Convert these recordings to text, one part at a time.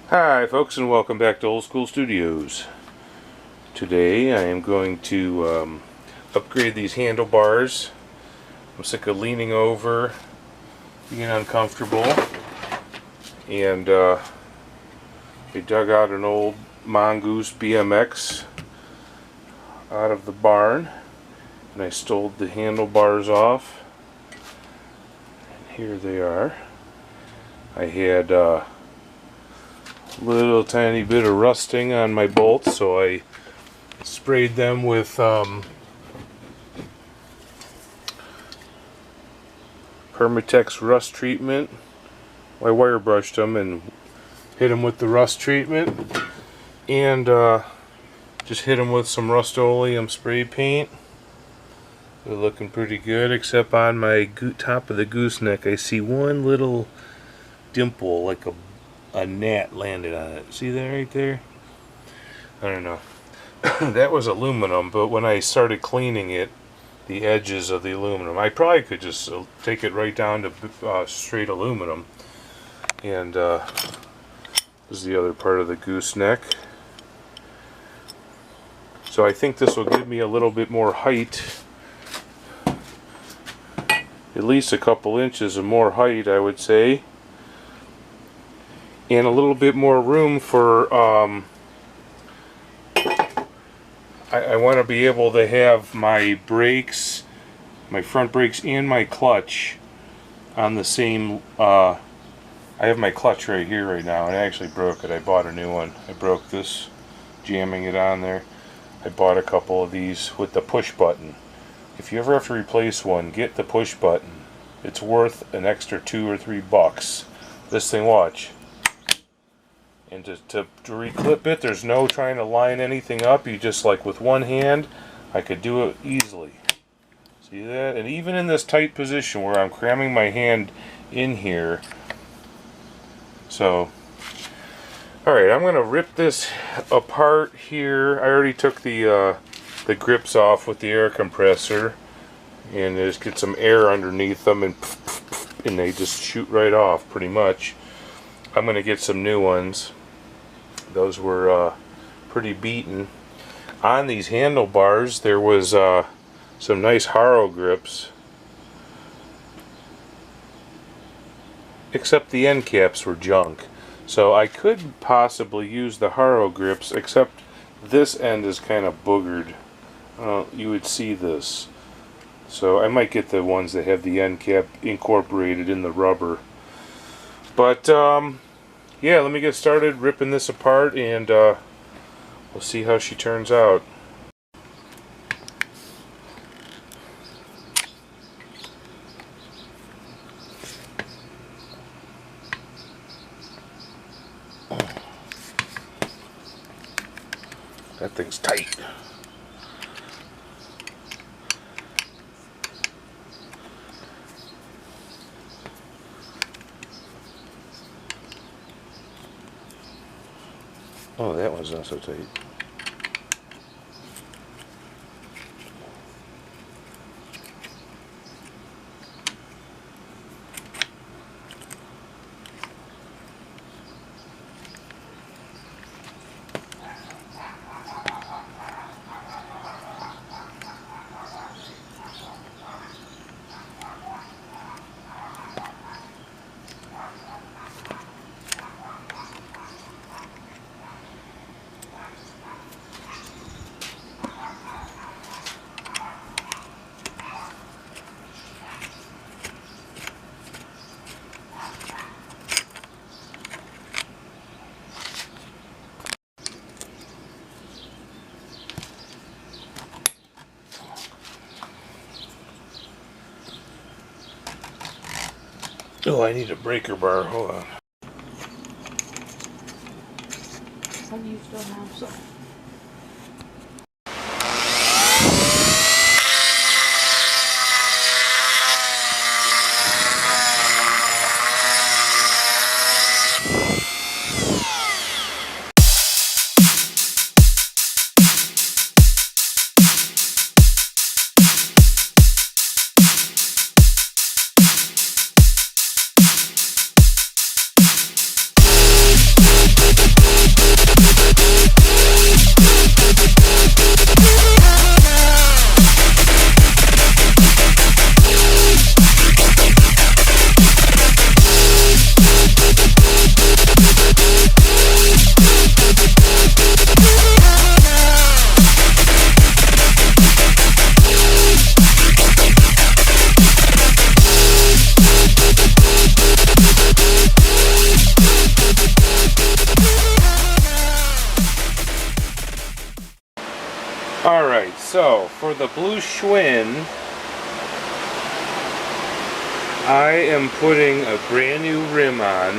Hi folks, and welcome back to Old School Studios. Today I am going to upgrade these handlebars. I'm sick of leaning over, being uncomfortable, and I dug out an old Mongoose BMX out of the barn, and I stole the handlebars off, and here they are. I had little tiny bit of rusting on my bolts, so I sprayed them with Permatex rust treatment. I wire brushed them and hit them with the rust treatment, and just hit them with some Rust-Oleum spray paint. They're looking pretty good, except on my top of the gooseneck I see one little dimple, like a gnat landed on it. See that right there? I don't know. That was aluminum, but when I started cleaning it, the edges of the aluminum, I probably could just take it right down to straight aluminum. And this is the other part of the gooseneck. So I think this will give me a little bit more height, at least a couple inches of more height, I would say. And a little bit more room for, I want to be able to have my brakes, my front brakes and my clutch on the same, I have my clutch right here right now, and I actually broke it. I bought a new one. I broke this, jamming it on there. I bought a couple of these with the push button. If you ever have to replace one, get the push button. It's worth an extra $2 or $3. This thing, watch. And to reclip it, there's no trying to line anything up. You just, like with one hand, I could do it easily. See that? And even in this tight position where I'm cramming my hand in here. So, alright, I'm going to rip this apart here. I already took the grips off with the air compressor. And just get some air underneath them, and they just shoot right off pretty much. I'm going to get some new ones. Those were pretty beaten. On these handlebars there was some nice Haro grips, except the end caps were junk. So I could possibly use the Haro grips, except this end is kind of boogered. You would see this. So I might get the ones that have the end cap incorporated in the rubber. But yeah, let me get started ripping this apart, and we'll see how she turns out. That thing's tight. Oh, that one's not so tight. Oh, I need a breaker bar. Hold on. You still have some. Alright, so for the blue Schwinn, I am putting a brand new rim on,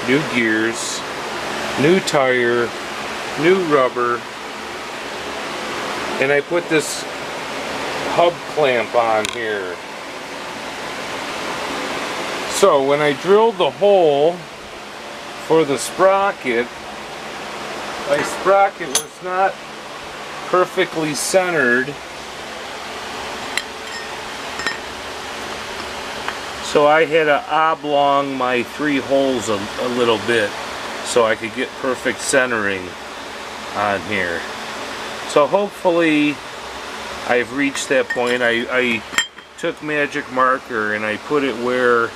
new gears, new tire, new rubber, and I put this hub clamp on here. So when I drilled the hole for the sprocket, my sprocket was not perfectly centered, so I had to oblong my 3 holes a little bit so I could get perfect centering on here. So hopefully I've reached that point. I took magic marker and I put it where,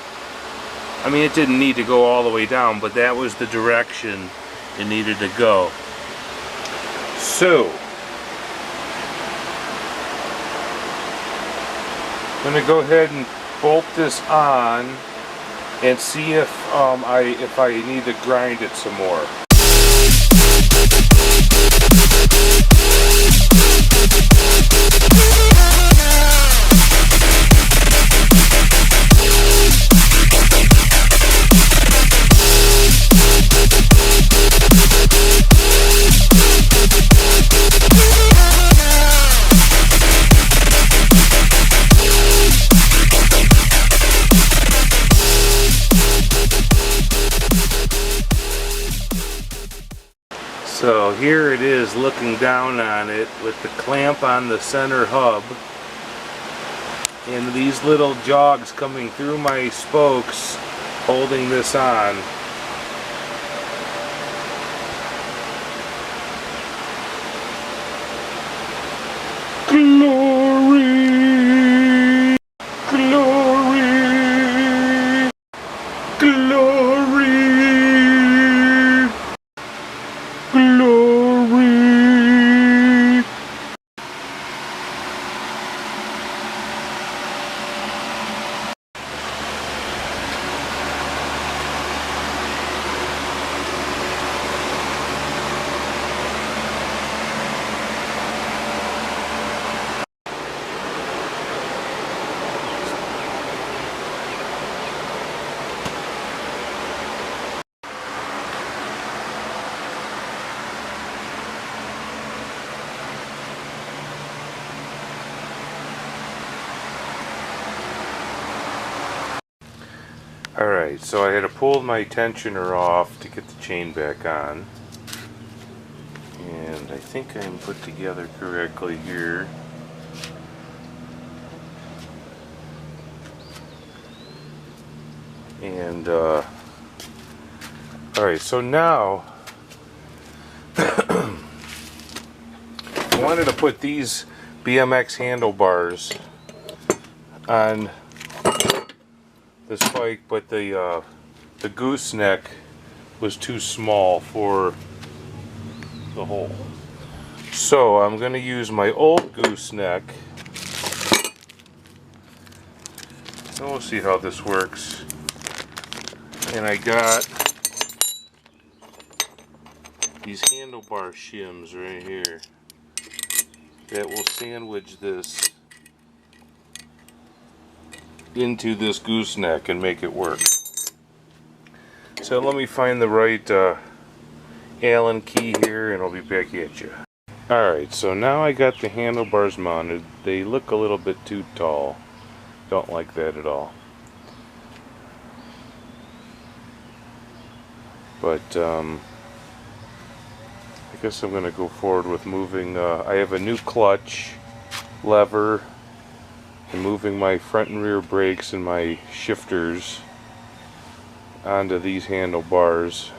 I mean, it didn't need to go all the way down, but that was the direction it needed to go. So I'm going to go ahead and bolt this on and see if I need to grind it some more. So here it is looking down on it with the clamp on the center hub and these little jogs coming through my spokes holding this on. Glory! Glory! Glory! Glory! Alright, so I had to pull my tensioner off to get the chain back on. And I think I'm put together correctly here. And, alright, so now I wanted to put these BMX handlebars on this bike, but the gooseneck was too small for the hole. So I'm going to use my old gooseneck. And we'll see how this works. And I got these handlebar shims right here that will sandwich this into this gooseneck and make it work. So let me find the right Allen key here and I'll be back at you. Alright, so now I got the handlebars mounted. They look a little bit too tall. Don't like that at all. But I guess I'm going to go forward with moving. I have a new clutch lever and moving my front and rear brakes and my shifters onto these handlebars,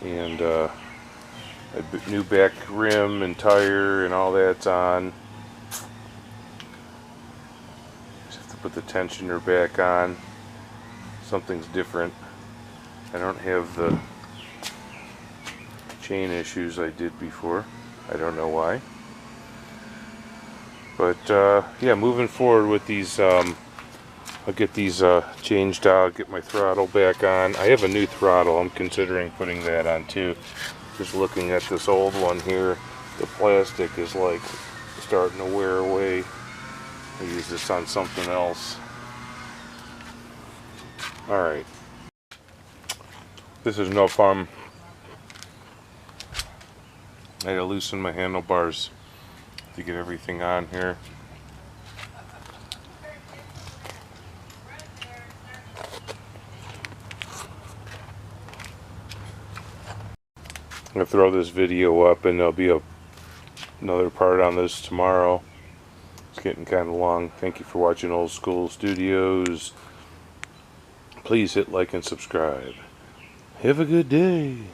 and a new back rim and tire and all that's on. Just have to put the tensioner back on. Something's different. I don't have the chain issues I did before. I don't know why. But yeah, moving forward with these, I'll get these changed out, get my throttle back on. I have a new throttle, I'm considering putting that on too. Just looking at this old one here, the plastic is like starting to wear away. I use this on something else. Alright. This is no fun. I had to loosen my handlebars to get everything on here. I'm going to throw this video up and there'll be another part on this tomorrow. It's getting kind of long. Thank you for watching Old School Studios. Please hit like and subscribe. Have a good day.